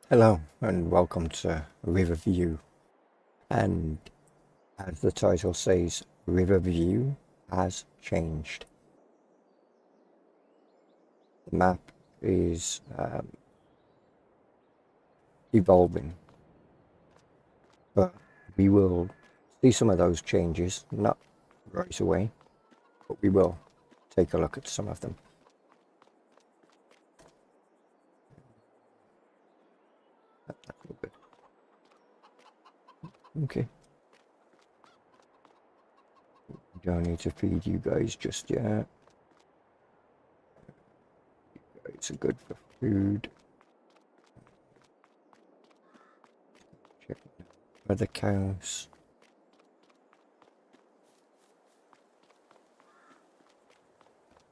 Hello and welcome to Riverview, and as the title says, Riverview has changed. The map is evolving, but we will see some of those changes, not right away, but we will take a look at some of them. That's all good. Okay. We don't need to feed you guys just yet. You guys are good for food. Check for the cows.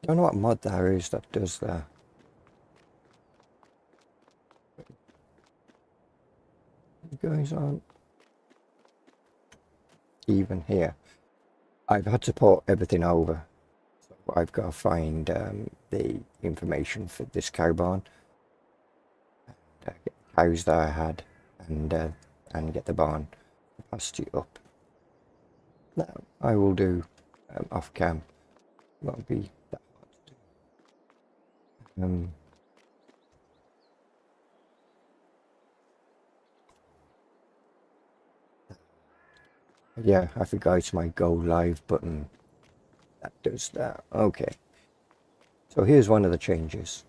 Don't know what mod there is that does that. You guys aren't even here. I've had to port everything over, so I've got to find the information for this cow barn, and get the cows that I had, and get the barn capacity up. Now I will do off cam. Won't be that hard to do. Yeah, I forgot it's my go live button that does that. Okay, so here's one of the changes.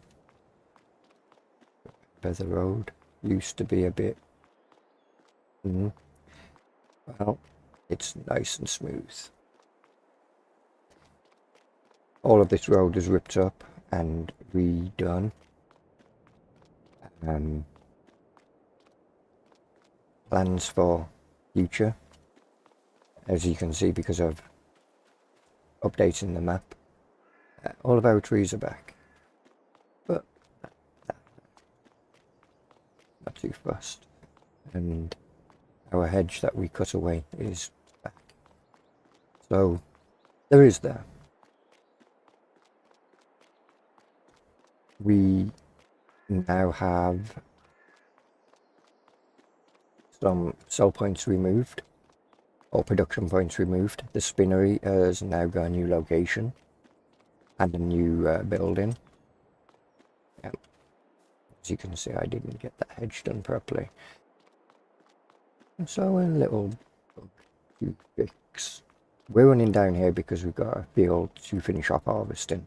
The road used to be a bit, well, it's nice and smooth. All of this road is ripped up and redone. Plans for future, as you can see, because of updating the map. All of our trees are back, but not too fast. And our hedge that we cut away is back. So there is that. We now have some sell points removed, or production points removed. The spinnery has now got a new location and a new building. As you can see, I didn't get that hedge done properly. And so a little fix. We're running down here because we've got a field to finish off harvesting.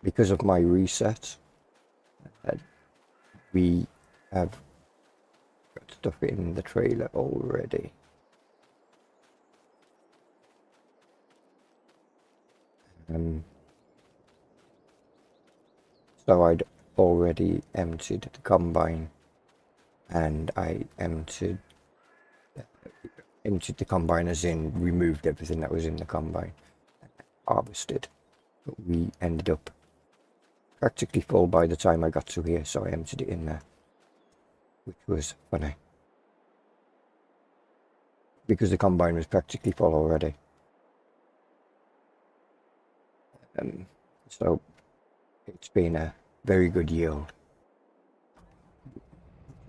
Because of my reset, we have got stuff in the trailer already. So I'd already emptied the combine, and I emptied the combine as in removed everything that was in the combine, harvested. But we ended up practically full by the time I got to here, so I emptied it in there, which was funny because the combine was practically full already. So it's been a very good yield.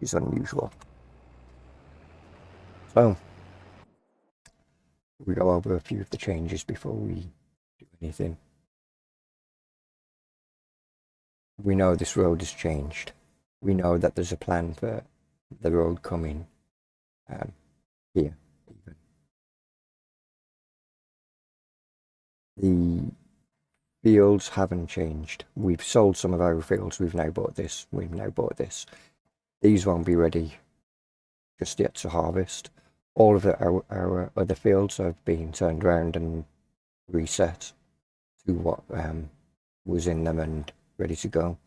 It's unusual. So we go over a few of the changes before we do anything. We know this road has changed. We know that there's a plan for the road coming here even. The fields haven't changed. We've sold some of our fields. We've now bought this. These won't be ready just yet to harvest. All of our other fields have been turned around and reset to what was in them and ready to go,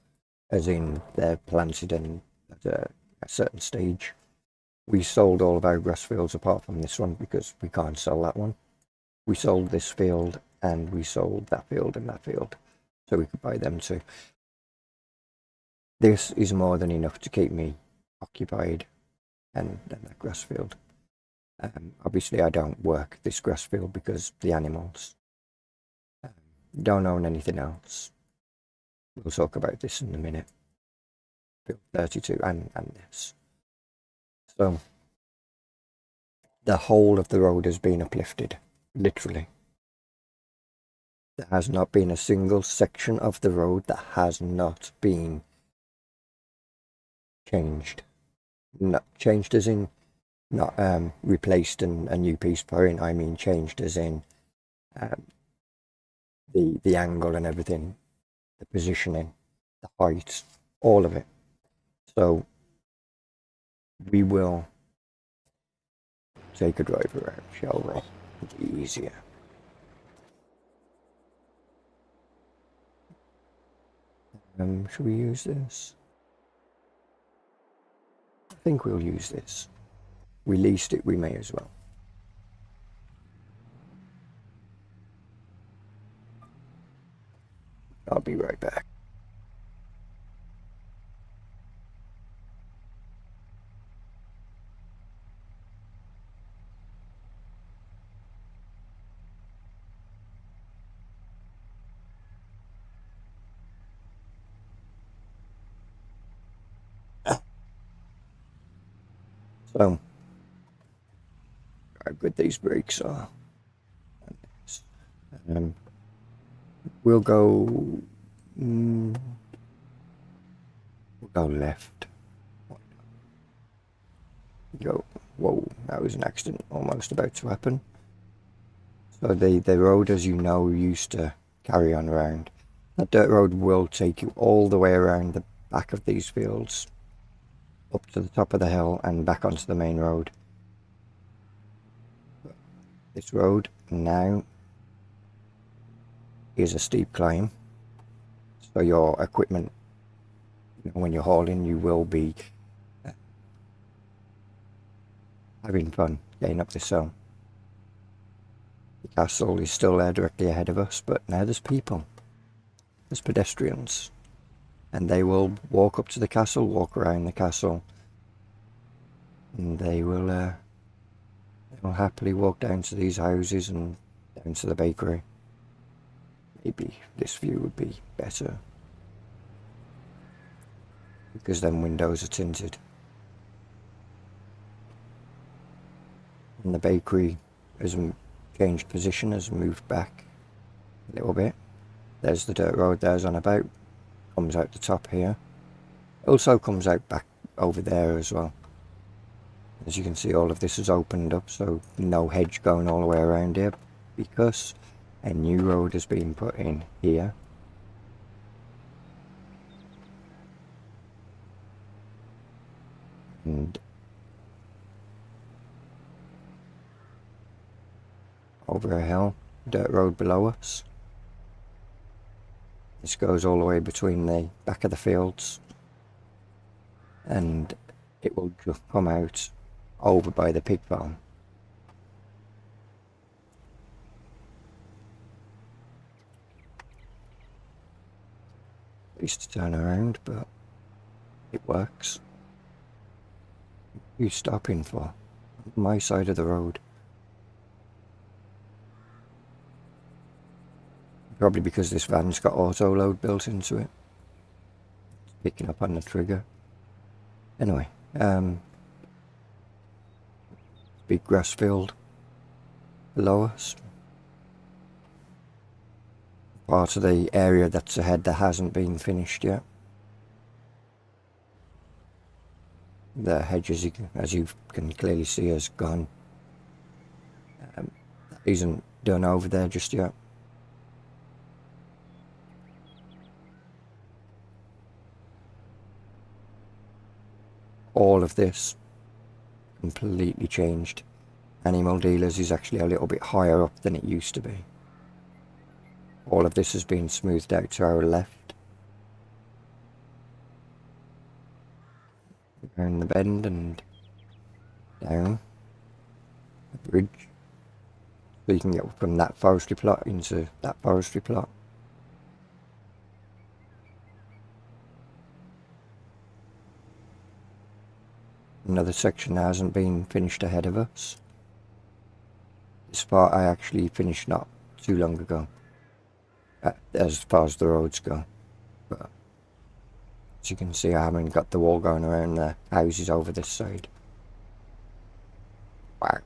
as in they're planted and at a certain stage. We sold all of our grass fields apart from this one because we can't sell that one. We sold this field and we sold that field and that field, so we could buy them too. This is more than enough to keep me occupied and that grass field. Obviously I don't work this grass field because the animals. Don't own anything else. We'll talk about this in a minute. Field 32 and this. So the whole of the road has been uplifted, literally. There has not been a single section of the road that has not been changed. Not changed as in not replaced and a new piece put in. I mean changed as in the angle and everything, the positioning, the height, all of it. So we will take a drive around, shall we? It'll be easier. Should we use this? I think we'll use this. We leased it, we may as well. I'll be right back. So, how good these brakes are. We'll go. We'll go left. Go. Whoa, that was an accident almost about to happen. So the road, as you know, used to carry on around. That dirt road will take you all the way around the back of these fields, up to the top of the hill and back onto the main road. This road now is a steep climb, so your equipment, when you're hauling, you will be having fun getting up this hill. The castle is still there directly ahead of us, but now there's people, there's pedestrians, and they will walk up to the castle, walk around the castle, and they will happily walk down to these houses and down to the bakery. Maybe this view would be better, because them windows are tinted. And the bakery has changed position, has moved back a little bit. There's the dirt road, there's on about, comes out the top here. Also comes out back over there as well. As you can see, all of this has opened up, so no hedge going all the way around here, because a new road has been put in here. And over a hill, dirt road below us. This goes all the way between the back of the fields, and it will just come out over by the pig farm. I used to turn around, but it works. What are you stopping for? My side of the road. Probably because this van's got auto load built into it. It's picking up on the trigger. Anyway, big grass field below us. Part of the area that's ahead that hasn't been finished yet. The hedges, as you can clearly see, has gone. That isn't done over there just yet. All of this completely changed. Animal dealers is actually a little bit higher up than it used to be. All of this has been smoothed out to our left. Around the bend and down the bridge. So you can get from that forestry plot into that forestry plot. Another section that hasn't been finished ahead of us. This part I actually finished not too long ago, as far as the roads go. But as you can see, I haven't got the wall going around the houses over this side. Wow.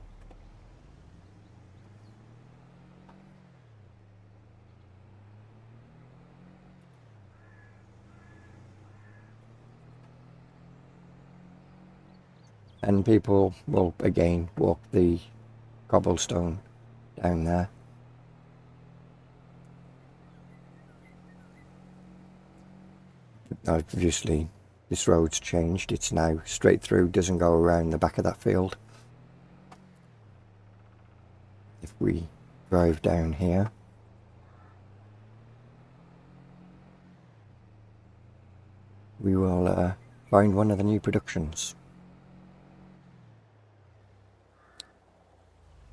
And people will again walk the cobblestone down there. Obviously this road's changed, it's now straight through, doesn't go around the back of that field. If we drive down here, we will find one of the new productions.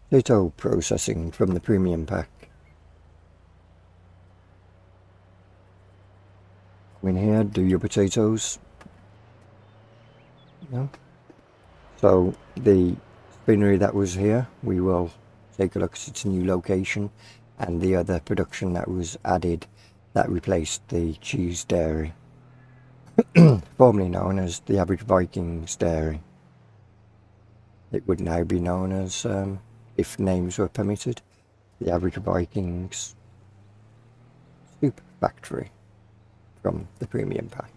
Potato processing from the premium pack. Come in here, do your potatoes. No. So the spinnery that was here, we will take a look at its new location, and the other production that was added that replaced the cheese dairy, formerly known as the Average Vikings Dairy. It would now be known as, if names were permitted, the Average Vikings Soup Factory from the premium pack.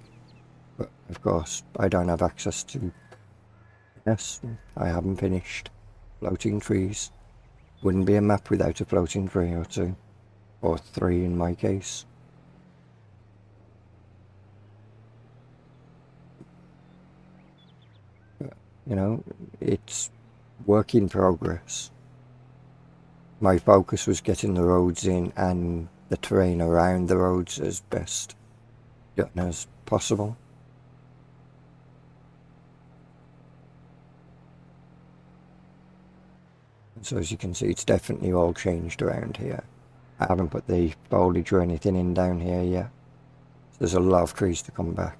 But of course I don't have access to, yes, I haven't finished floating trees. Wouldn't be a map without a floating tree or two, or three in my case. But, you know, it's work in progress. My focus was getting the roads in and the terrain around the roads as best done as possible. And so as you can see, it's definitely all changed around here. I haven't put the foliage or anything in down here yet. So there's a lot of trees to come back.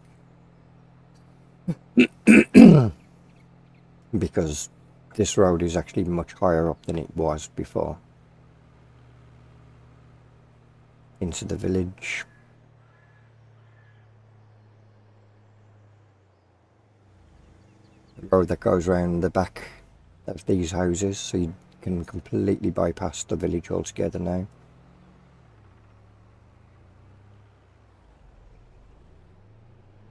Because this road is actually much higher up than it was before. Into the village. The road that goes around the back of these houses, so you can completely bypass the village altogether now.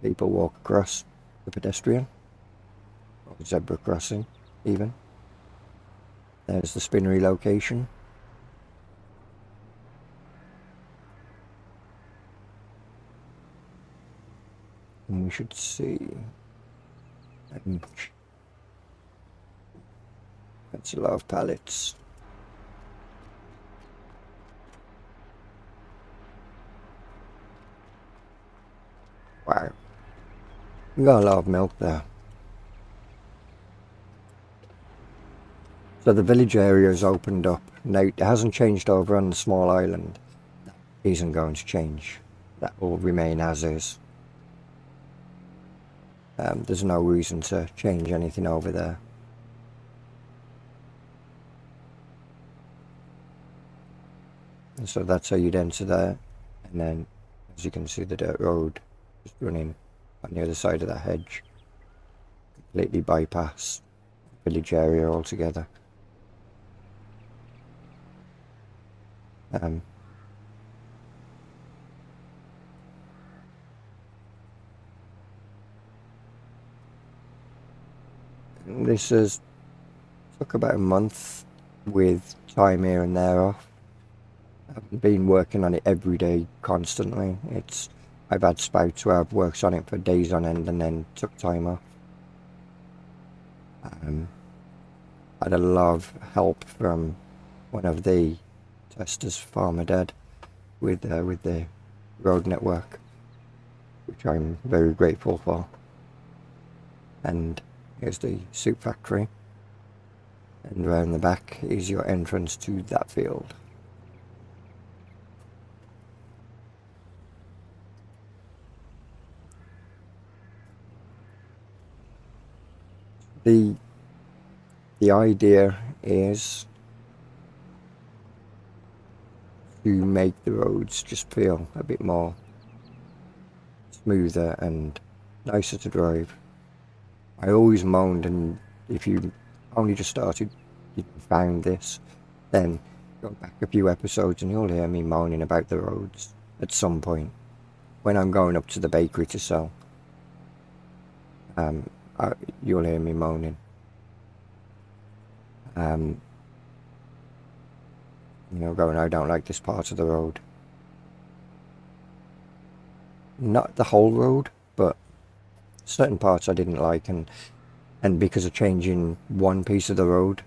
People walk across the pedestrian, or zebra crossing even. There's the spinnery location. And we should see. That's a lot of pallets. Wow. We got a lot of milk there. So the village area has opened up. Now it hasn't changed over on the small island. That isn't going to change. That will remain as is. There's no reason to change anything over there. And so that's how you'd enter there. And then, as you can see, the dirt road just running on the other side of the hedge. Completely bypass the village area altogether. This has took about a month with time here and there off. I've been working on it every day, constantly. I've had spouts where I've worked on it for days on end and then took time off. Had a lot of help from one of the testers, Farmer Dad, with the road network, which I'm very grateful for. And here's the soup factory, and around the back is your entrance to that field. The idea is to make the roads just feel a bit more smoother and nicer to drive. I always moaned, and if you only just started, you found this, then go back a few episodes and you'll hear me moaning about the roads at some point when I'm going up to the bakery to sell. You'll hear me moaning. Going, I don't like this part of the road. Not the whole road, but certain parts I didn't like, and because of changing one piece of the road,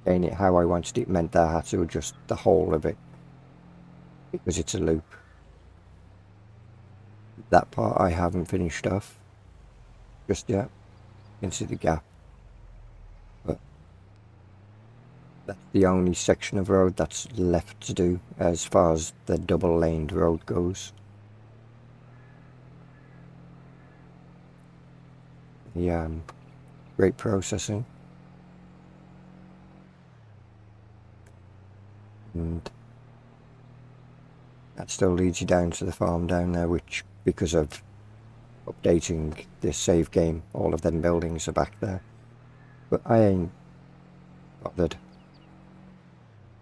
getting it how I wanted it, meant that I had to adjust the whole of it because it's a loop. That part I haven't finished off just yet. You can see the gap, but that's the only section of road that's left to do as far as the double-laned road goes. The great processing, and that still leads you down to the farm down there, which, because of updating this save game, all of them buildings are back there, but I ain't bothered.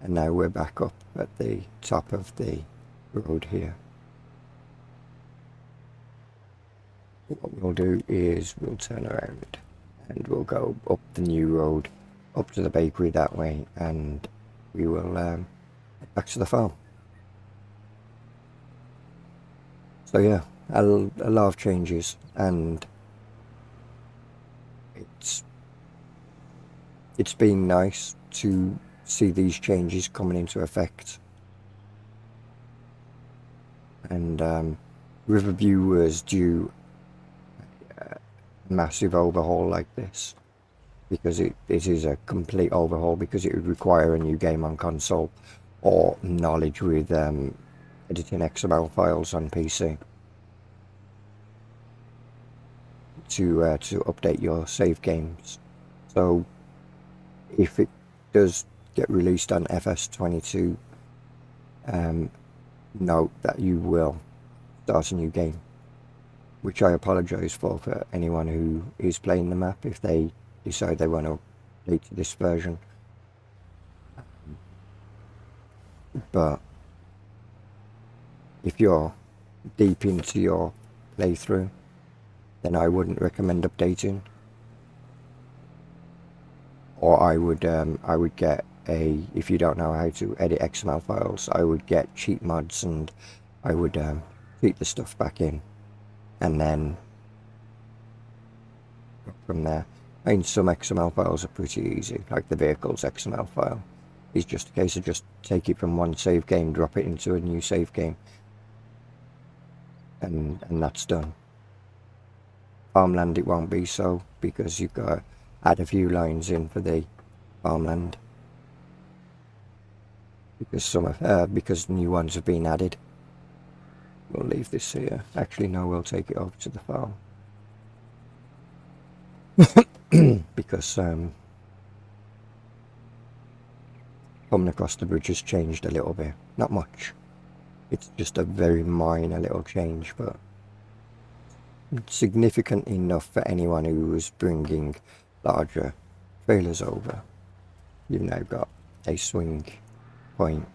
And now we're back up at the top of the road here. What we'll do is we'll turn around and we'll go up the new road up to the bakery that way, and we will head back to the farm. So yeah, a lot of changes, and it's been nice to see these changes coming into effect. And Riverview was due a massive overhaul like this, because it is a complete overhaul, because it would require a new game on console or knowledge with editing XML files on PC to update your save games. So if it does get released on FS22, note that you will start a new game, which I apologise for anyone who is playing the map if they decide they want to update to this version. But if you're deep into your playthrough, then I wouldn't recommend updating. Or I would get if you don't know how to edit XML files, I would get cheat mods, and I would feed the stuff back in, and then go from there. I mean, some XML files are pretty easy, like the vehicles XML file. It's just a case of just take it from one save game, drop it into a new save game, and that's done. Farmland, it won't be so, because you've got to add a few lines in for the farmland, because new ones have been added. We'll leave this here. Actually, no, we'll take it over to the farm. Because coming across the bridge has changed a little bit. Not much. It's just a very minor little change, but significant enough for anyone who was bringing larger trailers over. You've now got a swing point,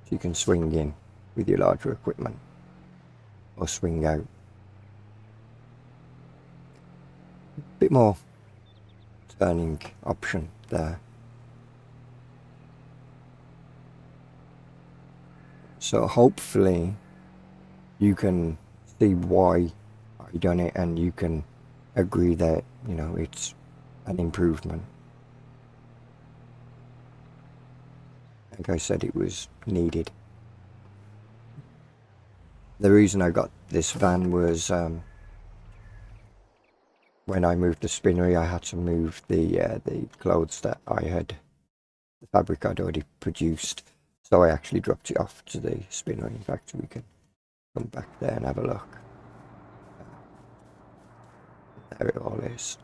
so you can swing in with your larger equipment or swing out. A bit more turning option there. So hopefully you can see why I done it, and you can agree that, you know, it's an improvement. Like I said, it was needed. The reason I got this van was when I moved the spinnery, I had to move the clothes that the fabric I'd already produced. So I actually dropped it off to the spinnery. In fact, we can come back there and have a look. There it all is,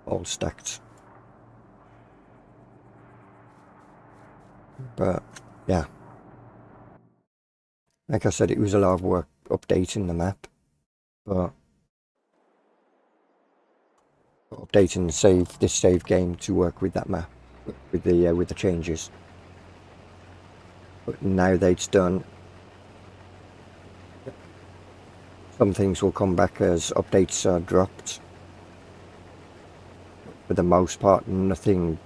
all stacked. But yeah, like I said, it was a lot of work updating the map, but updating this save game to work with that map, with the changes. But now that it's done, some things will come back as updates are dropped. For the most part, nothing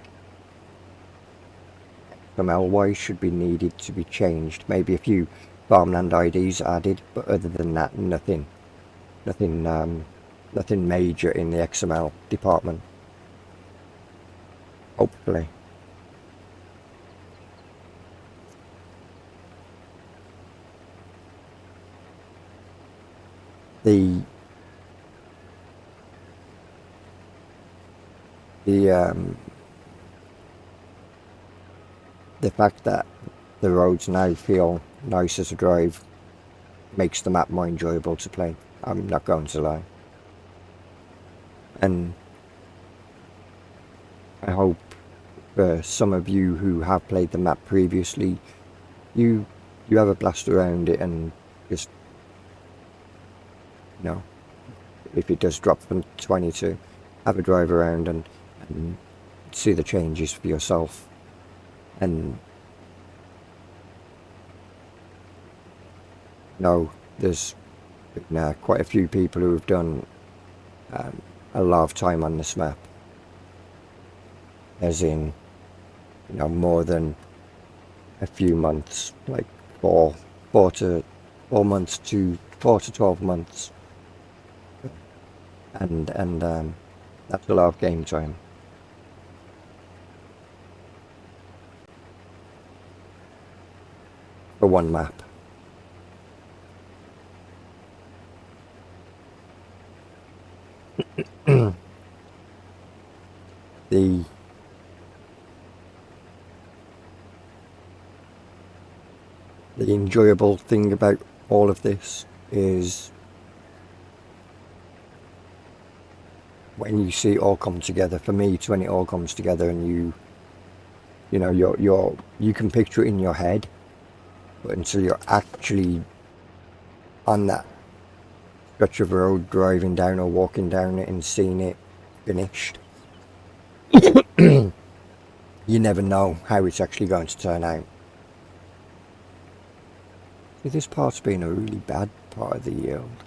XML-wise should be needed to be changed. Maybe a few farmland IDs added, but other than that, nothing major in the XML department. Hopefully. The fact that the roads now feel nicer to drive makes the map more enjoyable to play. I'm not going to lie. And I hope for some of you who have played the map previously, you have a blast around it, and just, you know, if it does drop from 20 to have a drive around and see the changes for yourself. And no, there's been quite a few people who have done a lot of time on this map, as in, you know, more than a few months, like 4 to 12 months, and that's a lot of game time. For one map. The enjoyable thing about all of this is when you see it all come together. For me, it's when it all comes together and you know, you can picture it in your head, but until you're actually on that stretch of road, driving down or walking down it and seeing it finished, you never know how it's actually going to turn out. See, this part's been a really bad part of the yield,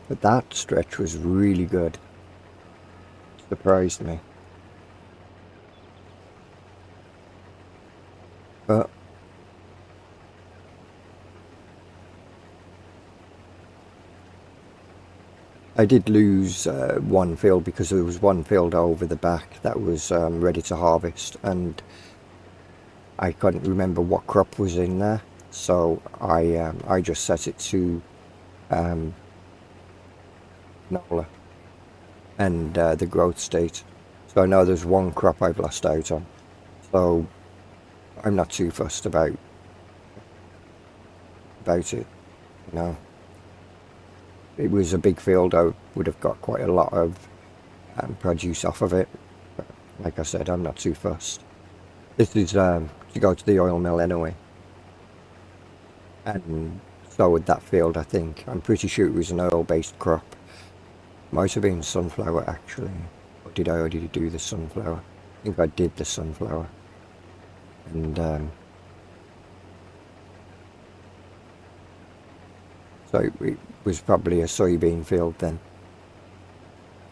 but that stretch was really good. Surprised me. But I did lose one field, because there was one field over the back that was ready to harvest, and I couldn't remember what crop was in there, so I just set it to canola and the growth state. So I know there's one crop I've lost out on, so I'm not too fussed about it, you know. It was a big field, I would have got quite a lot of produce off of it, but like I said, I'm not too fussed. This is to go to the oil mill anyway, and so with that field, I think, I'm pretty sure it was an oil-based crop. Might have been sunflower actually, or did I already do the sunflower? I think I did the sunflower, and so it was probably a soybean field then.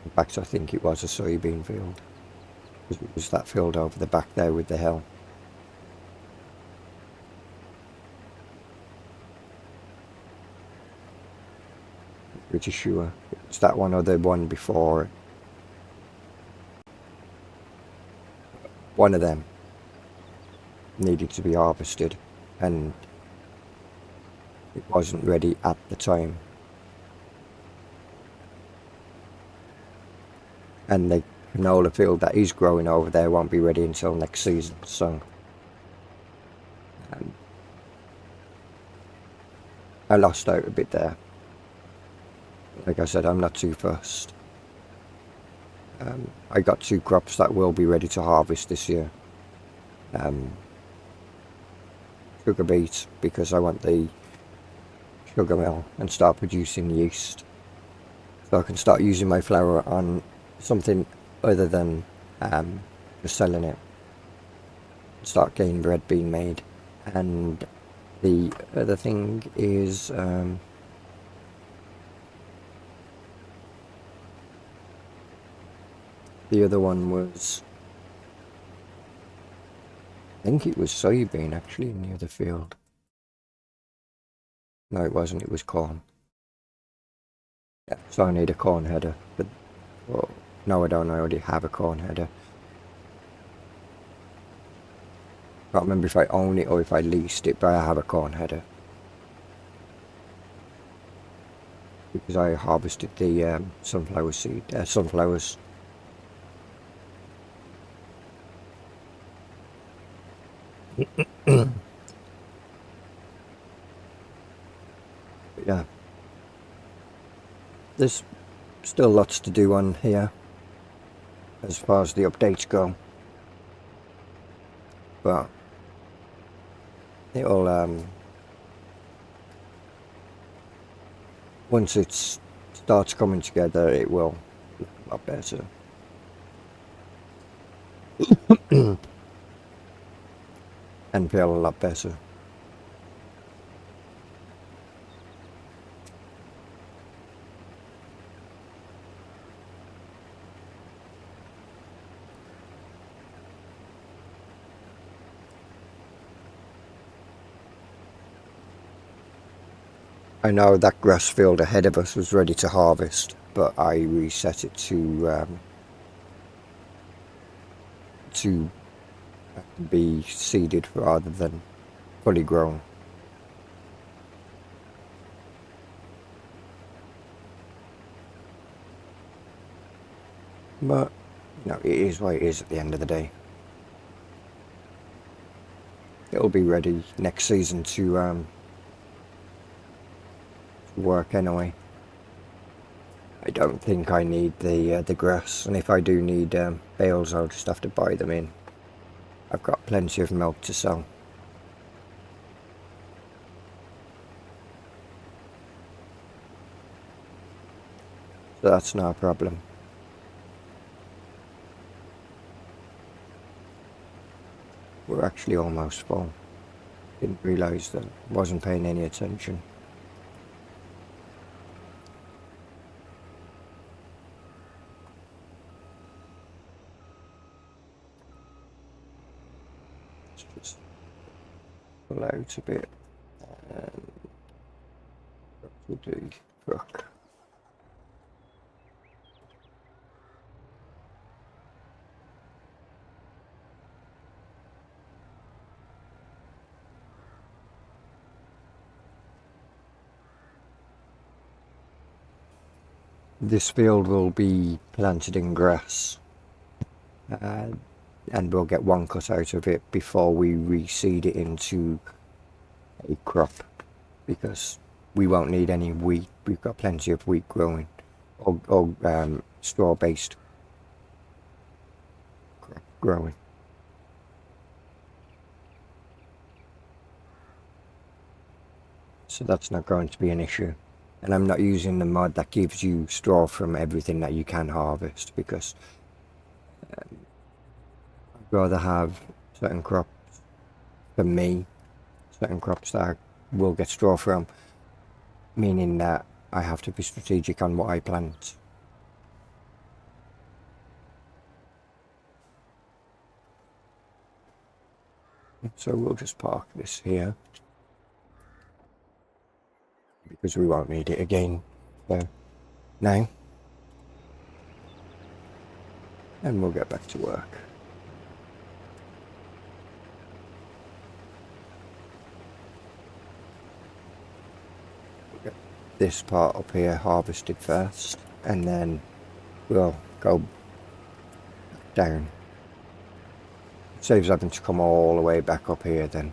In fact, I think it was a soybean field, because it was that field over the back there with the hill. Pretty sure it's that one or the one before. One of them needed to be harvested, and it wasn't ready at the time. And the canola field that is growing over there won't be ready until next season, so I lost out a bit there. Like I said, I'm not too fussed. I got 2 crops that will be ready to harvest this year. Sugar beet, because I want the sugar mill and start producing yeast, so I can start using my flour on something other than just selling it. Start getting bread being made. And the other thing is the other one was, I think it was soybean actually in the other field. No, it wasn't, it was corn. Yeah, so I need a corn header, but well, no I don't, I already have a corn header. Can't remember if I own it or if I leased it, but I have a corn header. Because I harvested the sunflower seed, sunflowers. But yeah, there's still lots to do on here as far as the updates go, but it'll once it starts coming together, it will look a lot better. And feel a lot better. I know that grass field ahead of us was ready to harvest, but I reset it to be seeded rather than fully grown. But you know, it is what it is at the end of the day. It'll be ready next season to work anyway. I don't think I need the grass, and if I do need bales, I'll just have to buy them in. I've got plenty of milk to sell. So that's no problem. We're actually almost full. Didn't realise that, wasn't paying any attention. Just pull out a bit and we'll do truck. This field will be planted in grass, and we'll get one cut out of it before we reseed it into a crop, because we won't need any wheat. We've got plenty of wheat growing, or straw-based crop growing. So that's not going to be an issue. And I'm not using the mod that gives you straw from everything that you can harvest, because I'd rather have certain crops, for me, certain crops that I will get straw from, meaning that I have to be strategic on what I plant. So we'll just park this here, because we won't need it again. So now, and we'll get back to work. We'll get this part up here harvested first, and then we'll go down. It saves having to come all the way back up here then.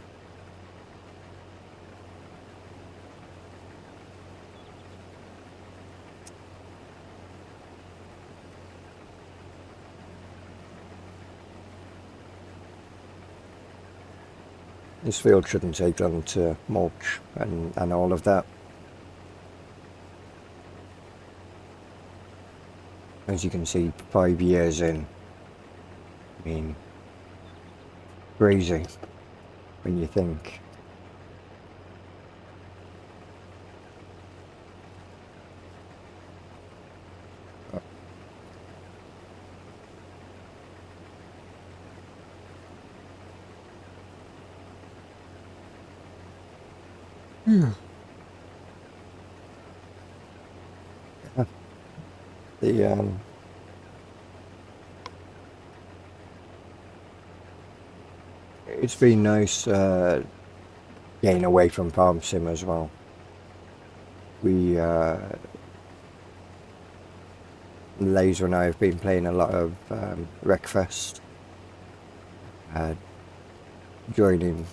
This field shouldn't take long to mulch and all of that. As you can see, 5 years in, I mean, crazy when you think. The it's been nice getting away from farm sim as well. We Laser and I have been playing a lot of Wreckfest, joining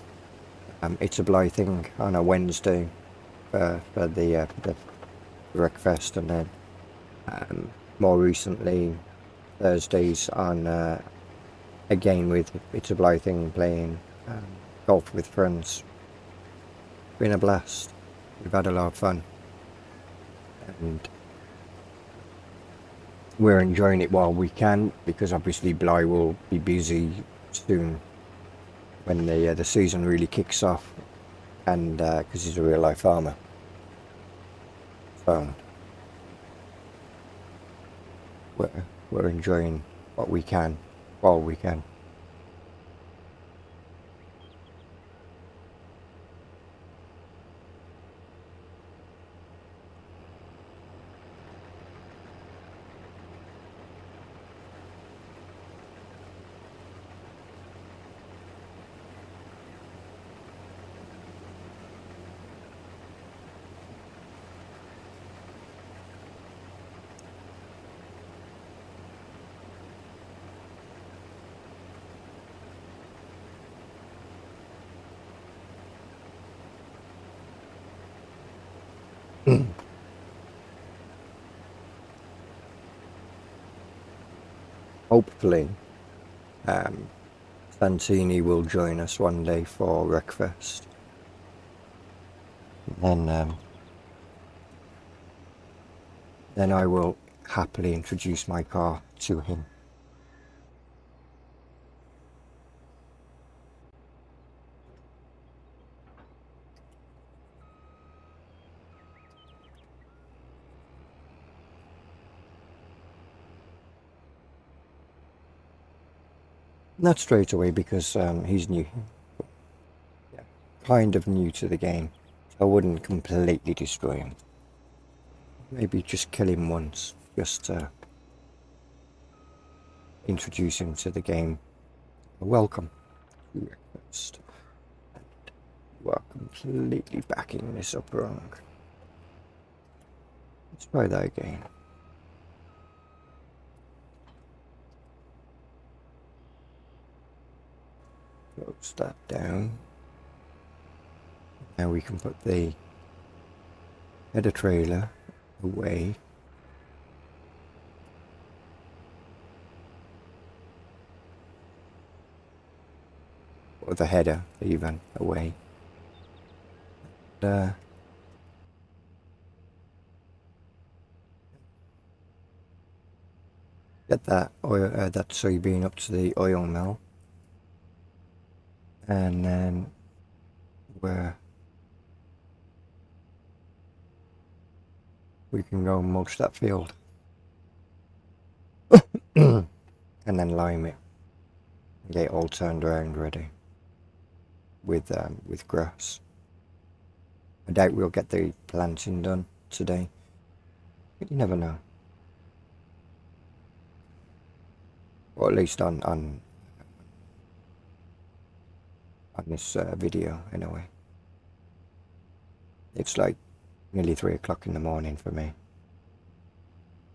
It's a Bly thing on a Wednesday for the Wreckfest, and then more recently Thursdays on again with It's a Bly thing, playing golf with friends. Been a blast. We've had a lot of fun, and we're enjoying it while we can, because obviously Bly will be busy soon when the season really kicks off, and because he's a real life farmer, so we're enjoying what we can while we can. Hopefully Santini will join us one day for Wreckfest, and then I will happily introduce my car to him. Not straight away, because he's new, yeah, kind of new to the game. I wouldn't completely destroy him. Maybe just kill him once, just to introduce him to the game. Welcome to Breakfast. You are completely backing this up wrong. Let's try that again. Close that down. Now we can put the header trailer away. Or the header even away. And, get that oil, that soybean up to the oil mill, and then we can go and mulch that field and then lime it and get it all turned around ready with grass. I doubt we'll get the planting done today, but you never know. Or at least on this video anyway. It's like nearly 3 o'clock in the morning for me.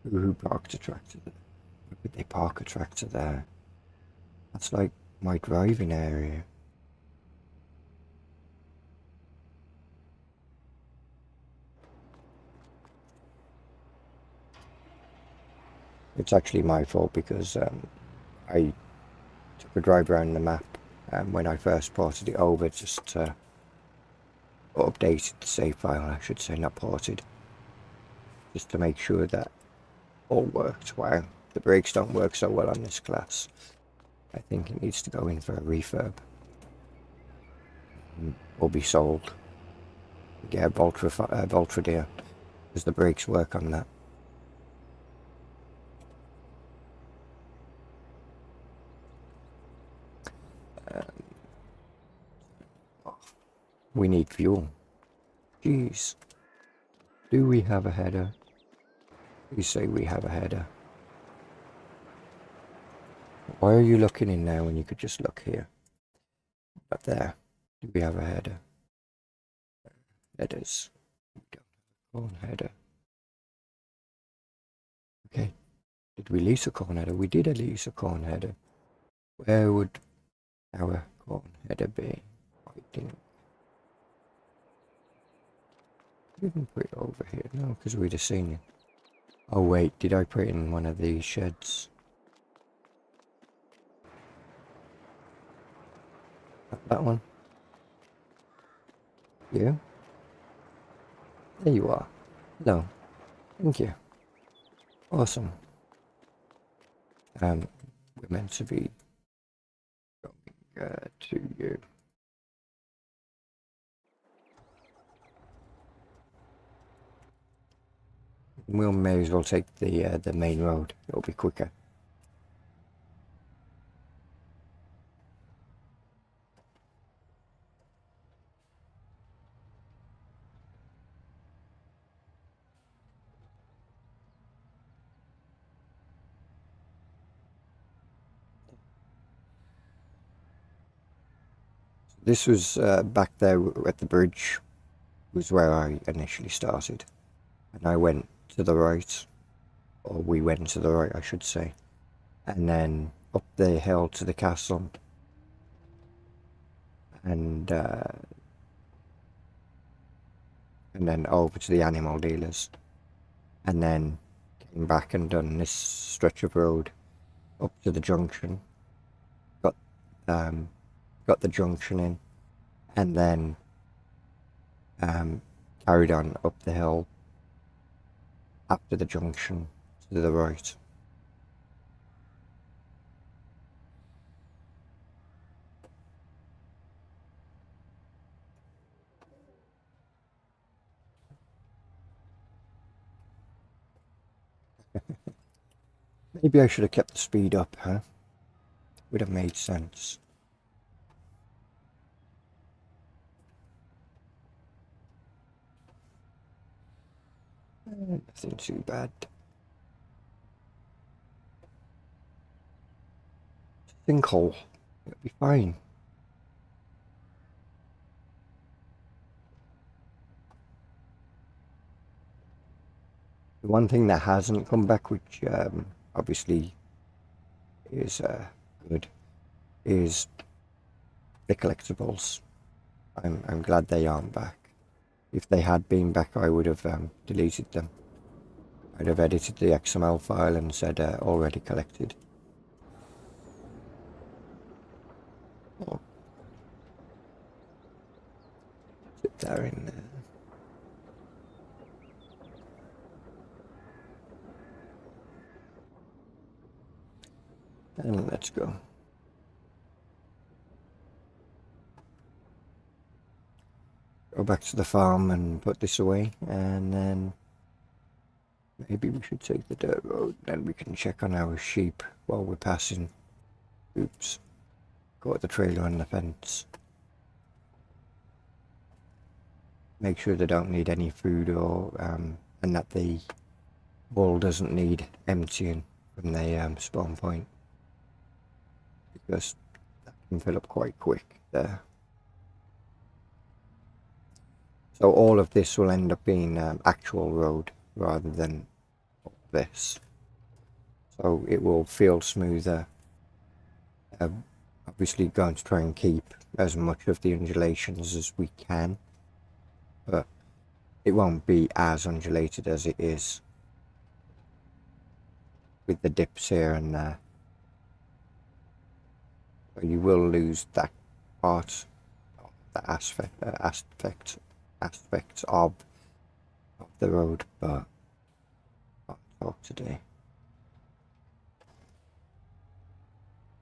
Who parked a tractor there? Why would they park a tractor there? That's like my driving area. It's actually my fault, because I took a drive around the map when I first ported it over, just updated the save file, I should say, not ported, just to make sure that all worked. Wow, the brakes don't work so well on this class. I think it needs to go in for a refurb. Or be sold. Get a Voltra deer, because the brakes work on that. We need fuel. Jeez. Do we have a header? Please say we have a header. Why are you looking in there when you could just look here? Up there. Do we have a header? Headers. We don't have a corn header. Okay. Did we lease a corn header? We did lease a corn header. Where would our corn header be? I think. Didn't put it over here. No, because we'd have seen it. Oh wait, did I put it in one of these sheds? That one? You? There you are. No. Thank you. Awesome. We're meant to be going to you. We may as well take the main road. It'll be quicker. This was back there at the bridge, was where I initially started, and I went to the right, or we went to the right, I should say, and then up the hill to the castle, and then over to the animal dealers, and then came back and done this stretch of road up to the junction. Got the junction in, and then carried on up the hill after the junction to the right. Maybe I should have kept the speed up, huh? Would have made sense. Nothing too bad. Sinkhole. It'll be fine. The one thing that hasn't come back, which obviously is good, is the collectibles. I'm glad they aren't back. If they had been back, I would have deleted them. I'd have edited the XML file and said already collected. Oh. Sit there in there. And let's go. Go back to the farm and put this away, and then maybe we should take the dirt road, then we can check on our sheep while we're passing. Oops. Got the trailer on the fence. Make sure they don't need any food, or and that the wall doesn't need emptying from the spawn point, because that can fill up quite quick there. So all of this will end up being actual road rather than this. So it will feel smoother. Obviously going to try and keep as much of the undulations as we can, but it won't be as undulated as it is with the dips here and there. So you will lose that part, the aspects of the road, but I'll talk today.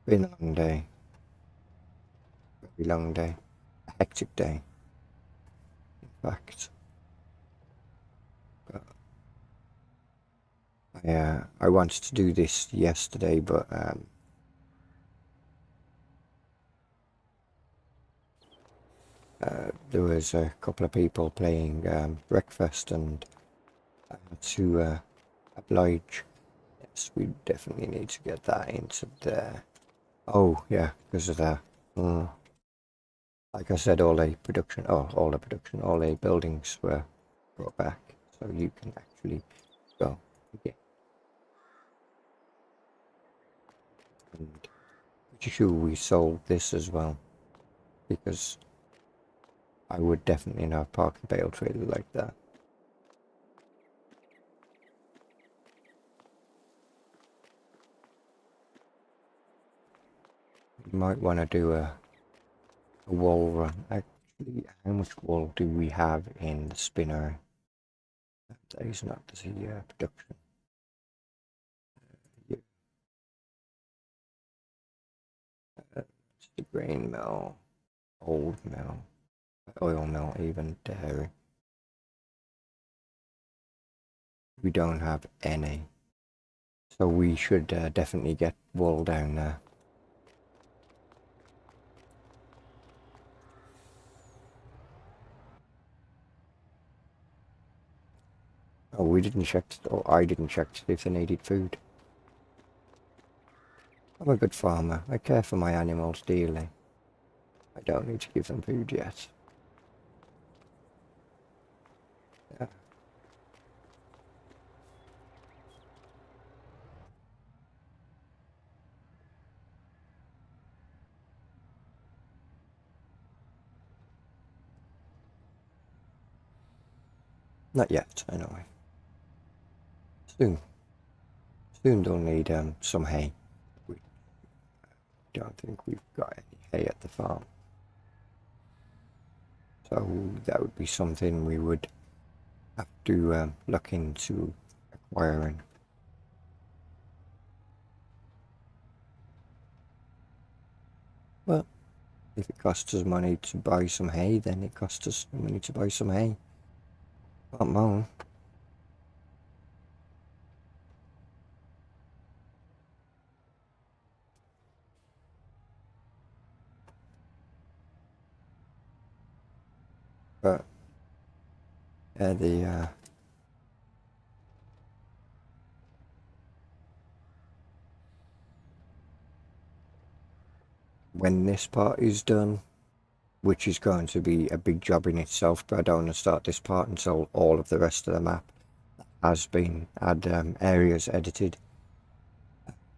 Been a long day. Very long day. A hectic day, in fact. But I wanted to do this yesterday, but there was a couple of people playing breakfast, and I had to oblige. Yes, we definitely need to get that into there. Oh yeah, because of that. Like I said, all the buildings were brought back, so you can actually go again. And pretty sure we sold this as well, because I would definitely not park a bale trailer like that. You might want to do a wool run. Actually, how much wool do we have in the spinner? That is not the production. Yeah. It's the grain mill, old mill, oil mill, even dairy. We don't have any, so we should definitely get wool down there. Oh, we didn't check, or I didn't check if they needed food. I'm a good farmer. I care for my animals dearly. I don't need to give them food yet. Yeah. Not yet, anyway. Soon. Soon they'll need some hay. We don't think we've got any hay at the farm. So that would be something we would have to look into acquiring. Well, if it costs us money to buy some hay, then it costs us money to buy some hay. Not mown. But when this part is done, which is going to be a big job in itself, but I don't want to start this part until all of the rest of the map has been areas edited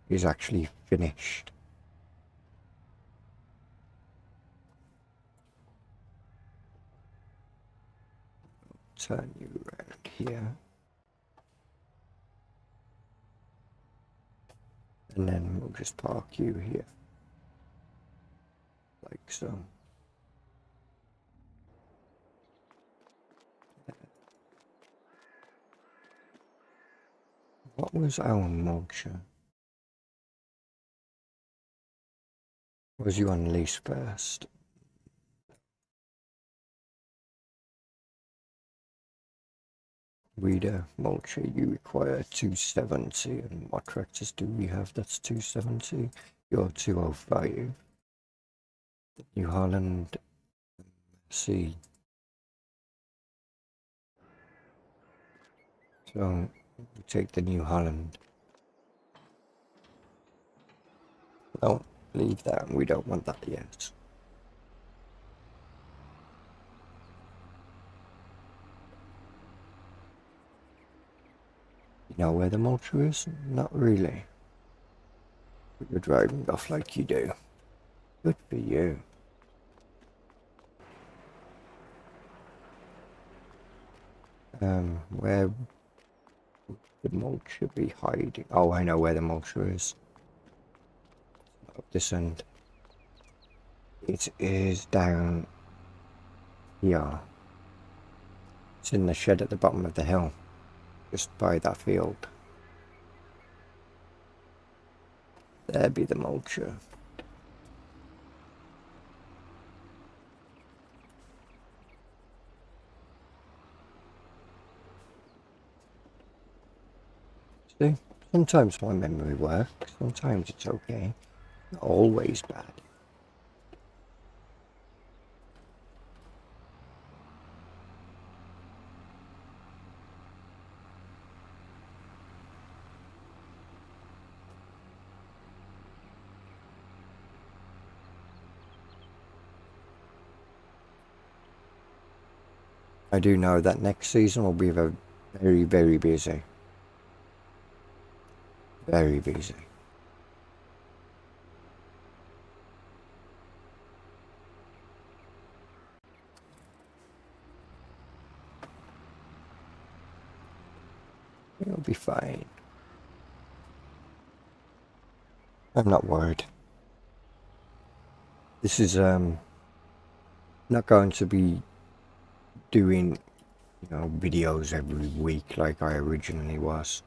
is actually finished. Turn you around here, and then we'll just park you here, like so. What was our mulcher? Was you on lease first? Reader, mulcher, you require 270, and what tractors do we have? That's 270. You're 205. The New Holland C. So we take the New Holland. Don't leave that, we don't want that yet. You know where the mulcher is? Not really. But you're driving off like you do. Good for you. Where would the mulcher be hiding? Oh, I know where the mulcher is. Up this end. It is down here. It's in the shed at the bottom of the hill, just by that field. There be the mulcher. See, sometimes my memory works, sometimes it's okay. Not always bad. I do know that next season will be very, very busy. Very busy. It'll be fine. I'm not worried. This is not going to be doing, videos every week like I originally was.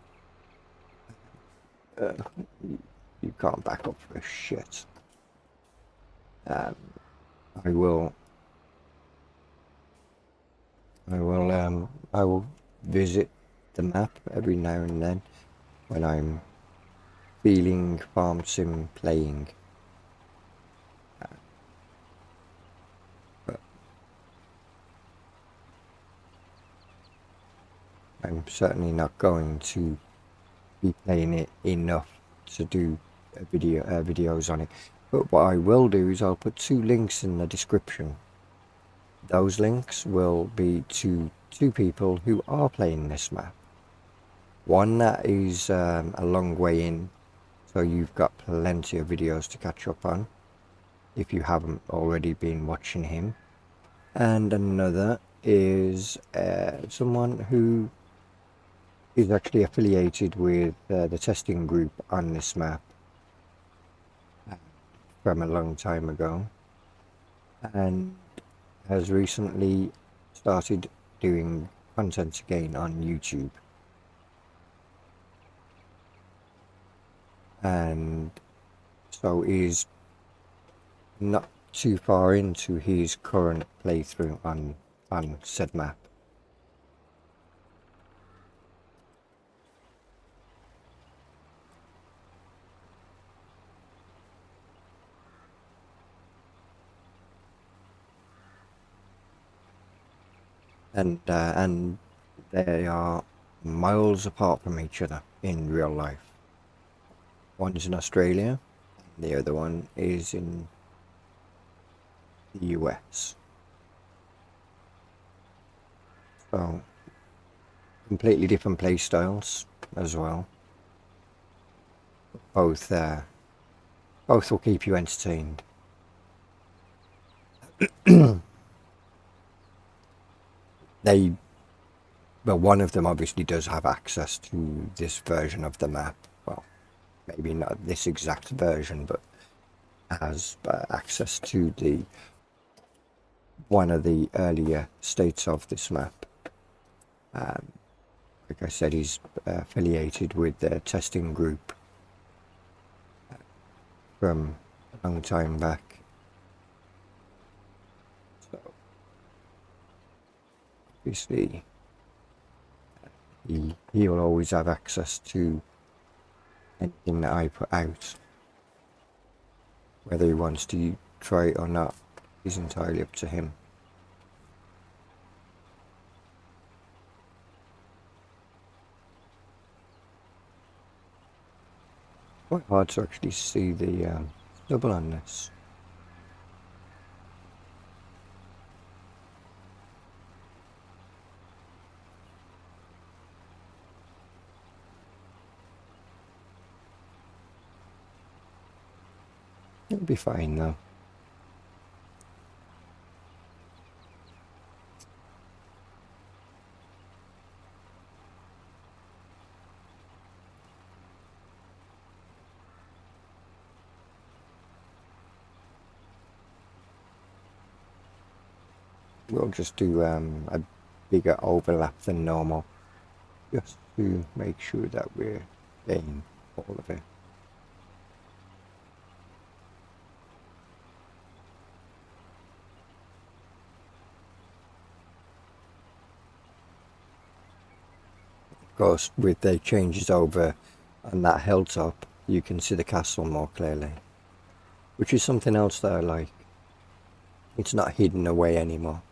You can't back up for shit. I will I will visit the map every now and then when I'm feeling farm sim playing. But I'm certainly not going to be playing it enough to do videos on it. But what I will do is I'll put 2 links in the description. Those links will be to 2 people who are playing this map. One that is a long way in, so you've got plenty of videos to catch up on if you haven't already been watching him. And another is someone who is actually affiliated with the testing group on this map from a long time ago, and has recently started doing content again on YouTube. And so is not too far into his current playthrough on said map. And they are miles apart from each other in real life. One's in Australia, and the other one is in the US. So completely different play styles as well. Both will keep you entertained. Well, one of them obviously does have access to this version of the map. Well, maybe not this exact version, but has access to one of the earlier states of this map. Like I said, he's affiliated with the testing group from a long time back. So obviously he'll always have access to anything that I put out. Whether he wants to try it or not is entirely up to him. Quite hard to actually see the double on this. It'll be fine though. We'll just do a bigger overlap than normal, just to make sure that we're getting all of it. course, with the changes over on that hilltop, you can see the castle more clearly, which is something else that I like. It's not hidden away anymore.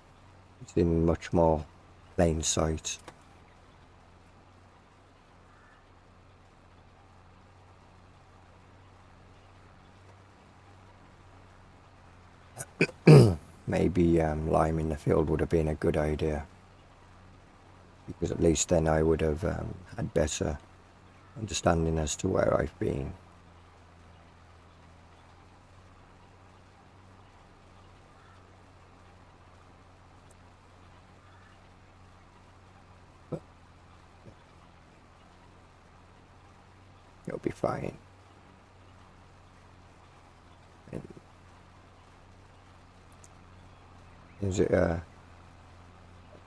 It's in much more plain sight. Maybe liming the field would have been a good idea, because at least then I would have had better understanding as to where I've been. But it'll be fine. Is it a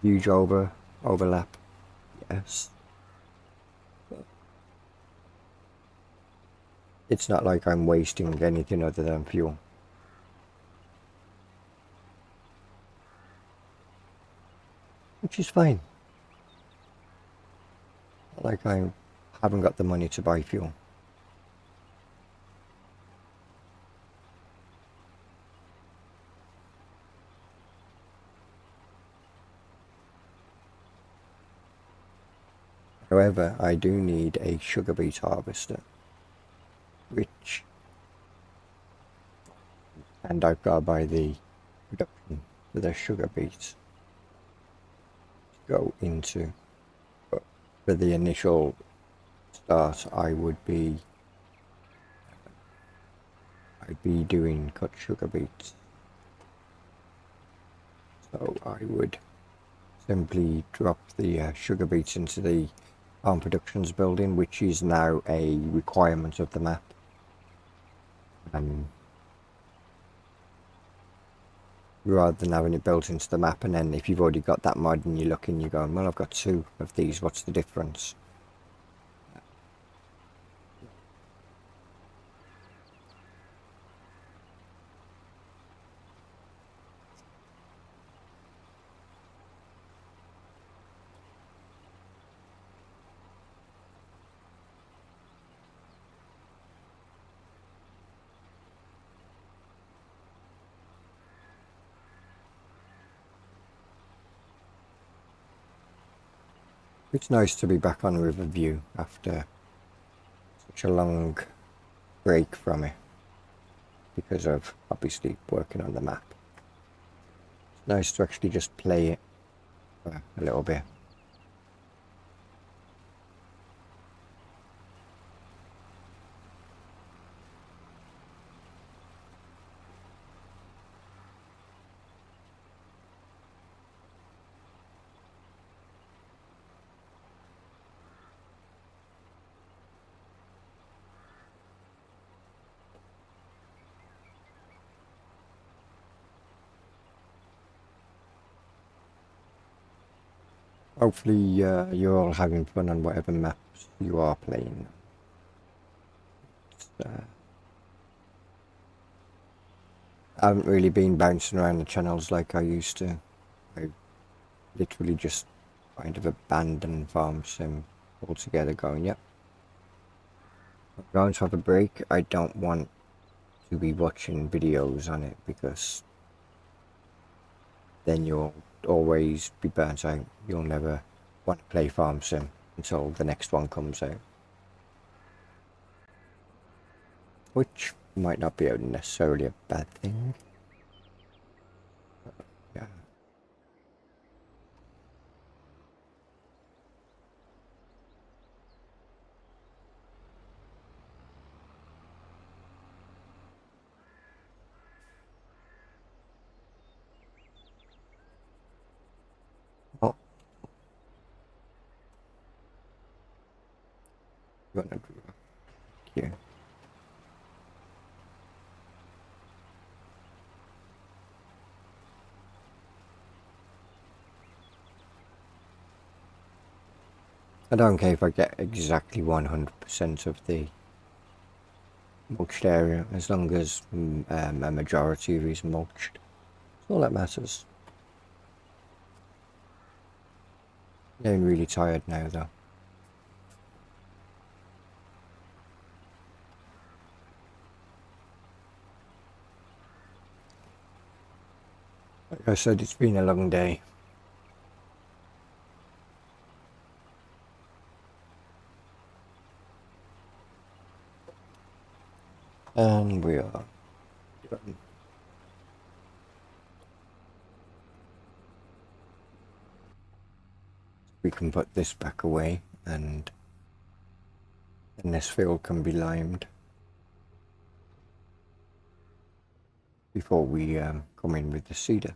huge overlap? Yes. But it's not like I'm wasting anything other than fuel. Which is fine. Not like I haven't got the money to buy fuel. However, I do need a sugar beet harvester, and I've got to buy the production for the sugar beets to go into. But for the initial start, I'd be doing cut sugar beets. So I would simply drop the sugar beets into the Farm Productions building, which is now a requirement of the map. Rather than having it built into the map, and then if you've already got that mod and you're looking, you're going, well, I've got 2 of these, what's the difference? It's nice to be back on Riverview after such a long break from it, because of obviously working on the map. It's nice to actually just play it for a little bit. Hopefully you're all having fun on whatever maps you are playing. I haven't really been bouncing around the channels like I used to. I've literally just kind of abandoned Farm Sim altogether, going, yep, I'm going to have a break. I don't want to be watching videos on it, because then you'll always be burnt out. You'll never want to play Farm Sim until the next one comes out, which might not be necessarily a bad thing. Yeah. Oh, you want to do that here? I don't care if I get exactly 100% of the mulched area, as long as a majority of it is mulched. That's all that matters. I'm getting really tired now, though. Like I said, it's been a long day. And we are done. We can put this back away, and then this field can be limed before we come in with the cedar.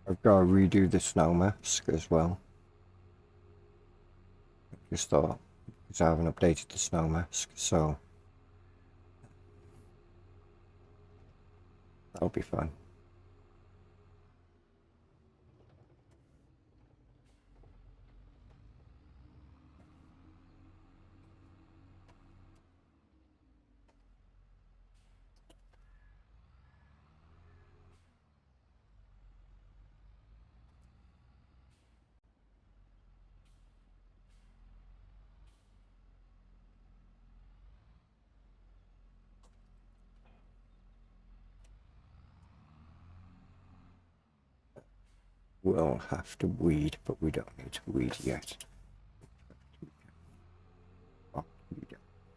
I've got to redo the snow mask as well. I just thought, because I haven't updated the snow mask, so that'll be fun. We'll have to weed, but we don't need to weed yet.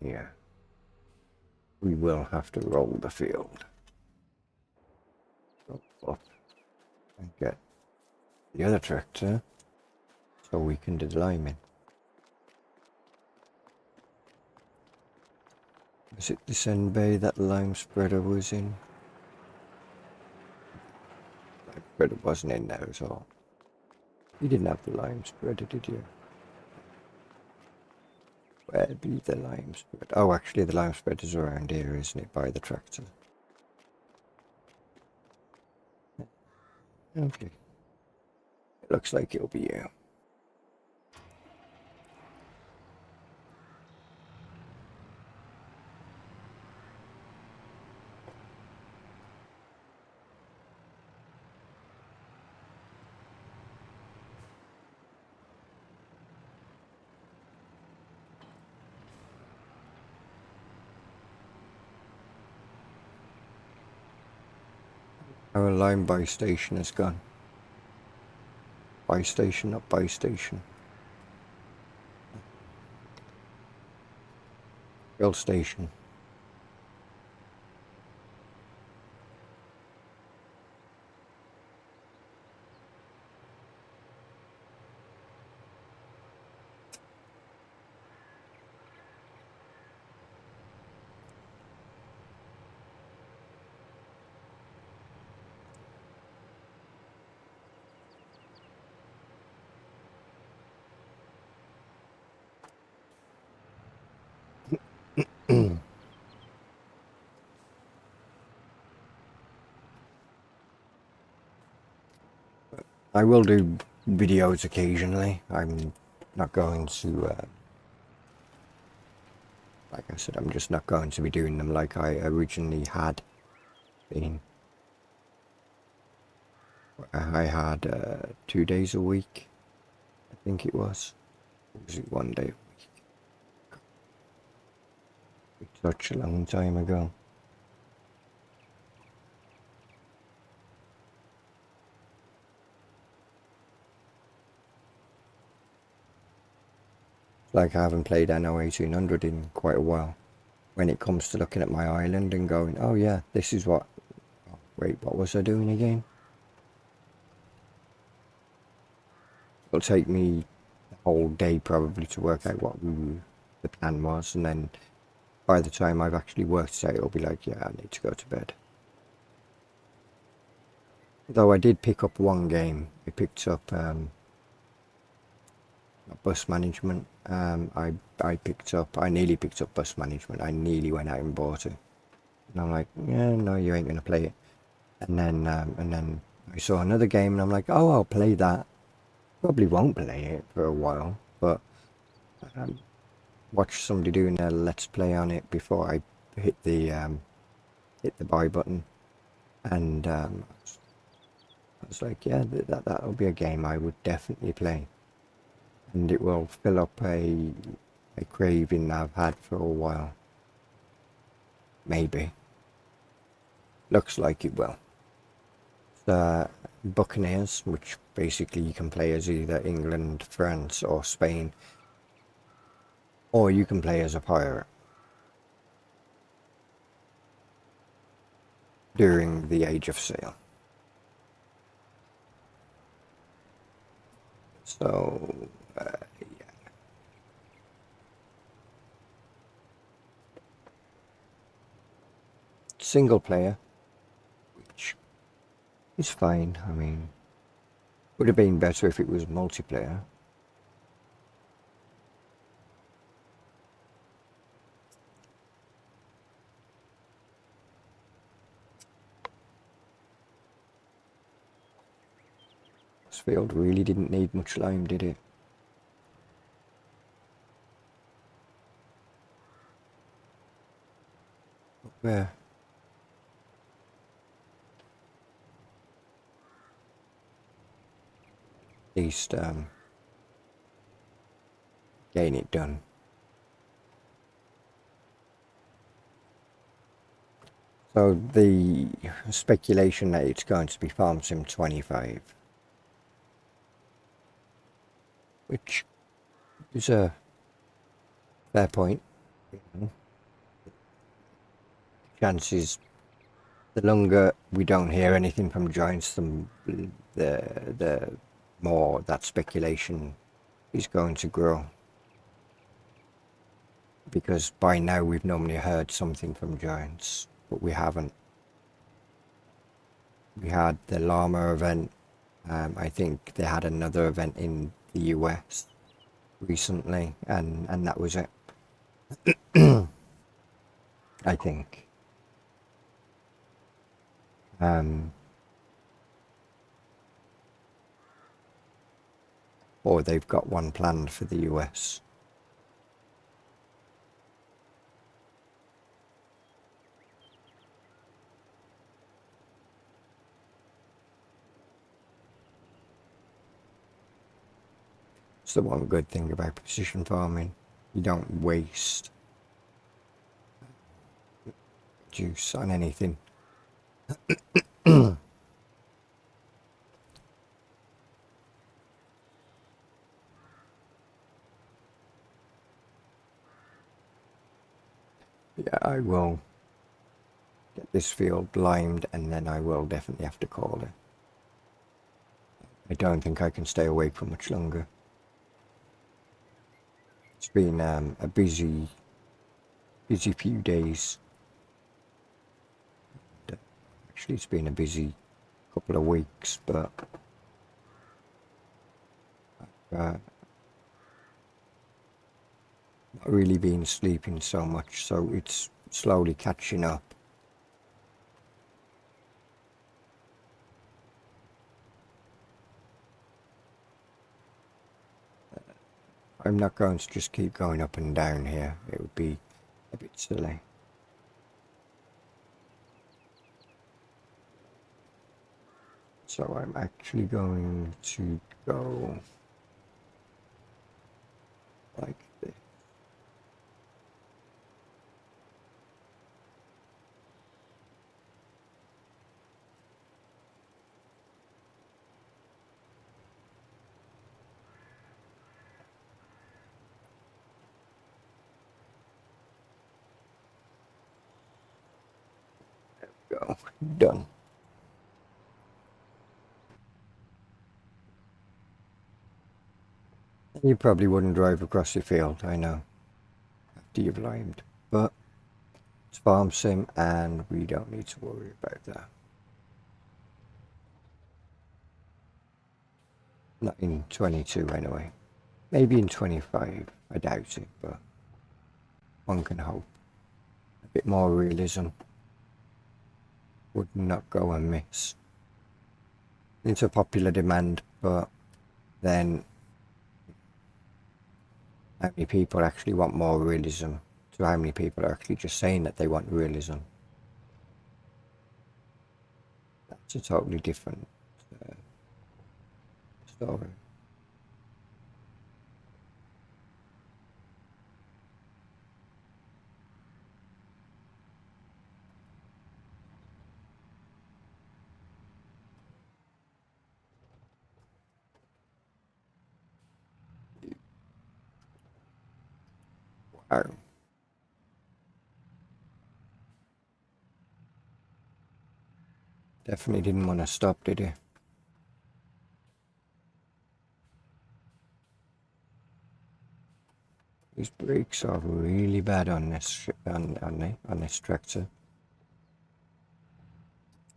Yeah. We will have to roll the field. Go up and get the other tractor so we can do the liming. Was it this end bay that lime spreader was in? Lime spreader wasn't in there at all. You didn't have the lime spreader, did you? Where'd be the lime spreader? Oh, actually the lime spreader's around here, isn't it, by the tractor? Okay. It looks like it'll be you. Our lime buy station is gone. Buy station, not buy station. Fill station. I will do videos occasionally. I'm not going to, like I said, I'm just not going to be doing them like I originally had been. I had 2 days a week, I think it was. Or was it 1 day a week? It's such a long time ago. Like I haven't played NO 1800 in quite a while. When it comes to looking at my island and going, oh yeah, this is what... Oh, wait, what was I doing again? It'll take me the whole day probably to work out what the plan was, and then by the time I've actually worked it out, it'll be like, yeah, I need to go to bed. Though I did pick up one game. I picked up bus management. I nearly picked up bus management. I nearly went out and bought it, and I'm like, yeah, no, you ain't gonna play it. And then I saw another game, and I'm like, oh, I'll play that. Probably won't play it for a while, but watch somebody doing a let's play on it before I hit the buy button, and I I was like, yeah, that'll be a game I would definitely play, and it will fill up a craving I've had for a while. Maybe. Looks like it will. The Buccaneers, which basically you can play as either England, France, or Spain, or you can play as a pirate during the Age of Sail. So, yeah. Single player, which is fine. I mean, would have been better if it was multiplayer. This field really didn't need much lime, did it? Where? At least getting it done. So the speculation that it's going to be Farm Sim 25, which is a fair point. Chances, the longer we don't hear anything from Giants, the more that speculation is going to grow. Because by now we've normally heard something from Giants, but we haven't. We had the llama event. I think they had another event in the US recently, and that was it. I think. Or they've got one planned for the US. It's the one good thing about precision farming. You don't waste juice on anything. Yeah, I will get this field limed and then I will definitely have to call it. I don't think I can stay awake for much longer. It's been a busy few days. Actually, it's been a busy couple of weeks, but I've not really been sleeping so much, so it's slowly catching up. I'm not going to just keep going up and down here. It would be a bit silly. So I'm actually going to go like this. Go. Done. You probably wouldn't drive across the field, I know, after you've limed, but it's farm sim and we don't need to worry about that. Not in 22 anyway. Maybe in 25, I doubt it, but one can hope. A bit more realism would not go amiss. It's a popular demand, but then how many people actually want more realism? So how many people are actually just saying that they want realism? That's a totally different Sorry. Wow. Definitely didn't want to stop, did he? These brakes are really bad on this on this tractor.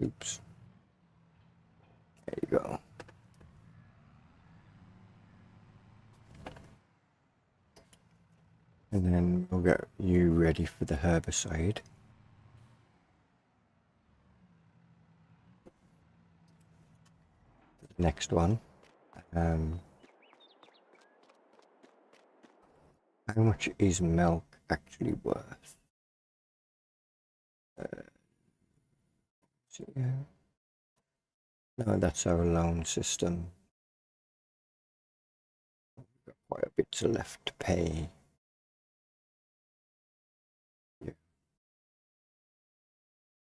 Oops. There you go. And then we'll get you ready for the herbicide. Next one. How much is milk actually worth? Yeah. No, that's our loan system. We've got quite a bit left to pay. Yeah.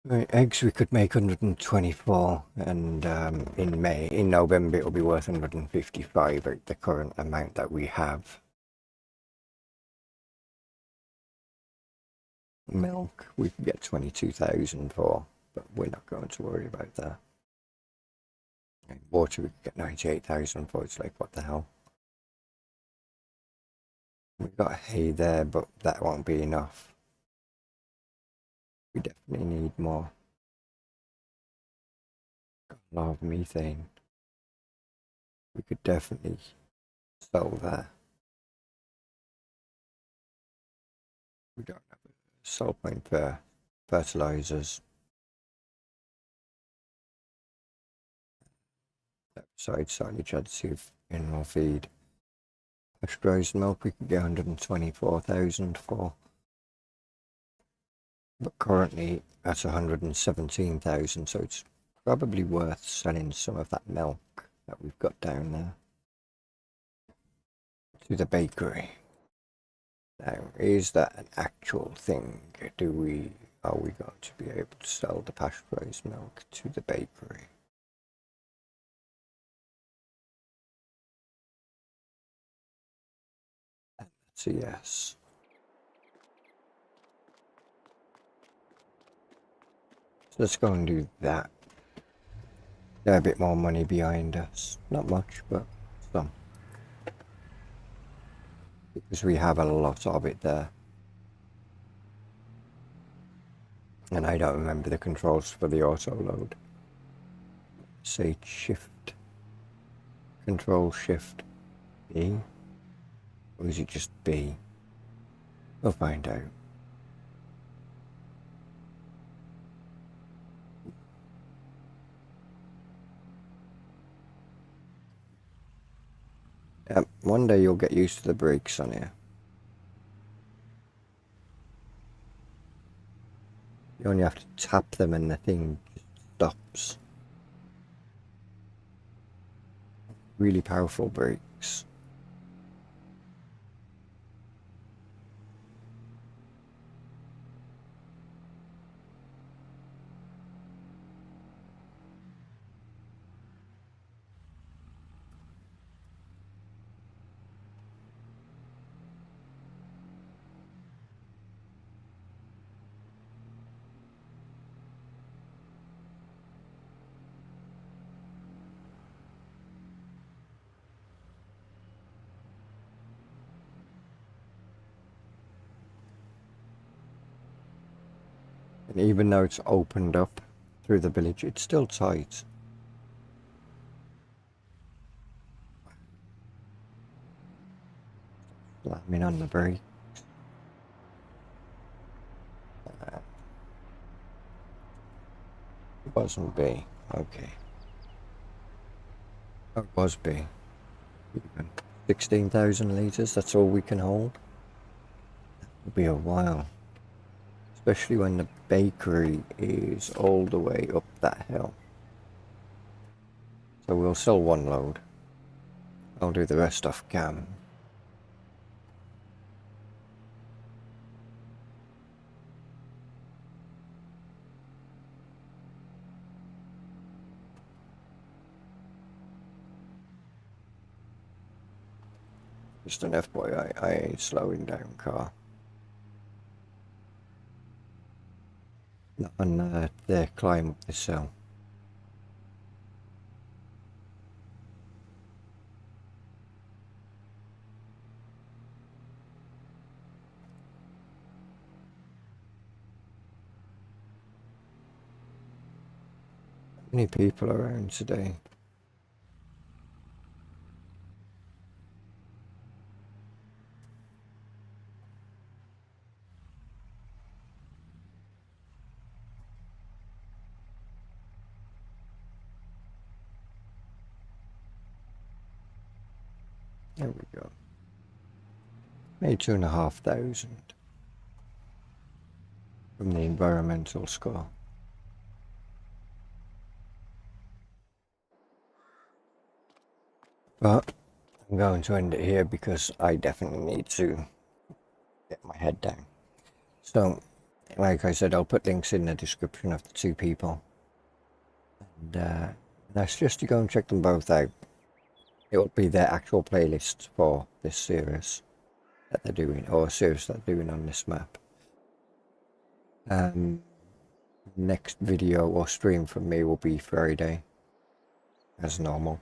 Right, eggs we could make 124, and in November it'll be worth 155 at the current amount that we have. Milk we can get 22,000 for, but we're not going to worry about that. And water we could get 98,000 for. It's like, what the hell? We've got hay there, but that won't be enough. We definitely need more. Got a lot of methane. We could definitely sell that. We don't have a sell point for fertilizers. Besides silage additive mineral feed. Pasteurized milk we could get 124,000 for. But currently that's 117,000, so it's probably worth selling some of that milk that we've got down there to the bakery. Now, is that an actual thing? Are we going to be able to sell the pasteurized milk to the bakery? And that's a yes. So let's go and do that. There's a bit more money behind us. Not much, but some. Because we have a lot of it there. And I don't remember the controls for the auto load. Say shift. Control shift B. Or is it just B? We'll find out. One day you'll get used to the brakes on here. You only have to tap them and the thing just stops. Really powerful brakes. And even though it's opened up through the village, it's still tight. Slamming on the brake. It wasn't B. Okay. It was B. Even 16,000 litres, that's all we can hold. It'll be a while. Especially when the bakery is all the way up that hill. So we'll sell one load. I'll do the rest off cam. Just an FYI, I ain't slowing down car. Not on the climb up this hill. Many people around today. There we go. Made 2,500 from the environmental score. But I'm going to end it here because I definitely need to get my head down. So, like I said, I'll put links in the description of the two people. And that's just to go and check them both out. It will be their actual playlist for this series that they're doing, or a series that they're doing on this map. Next video or stream from me will be Friday, as normal.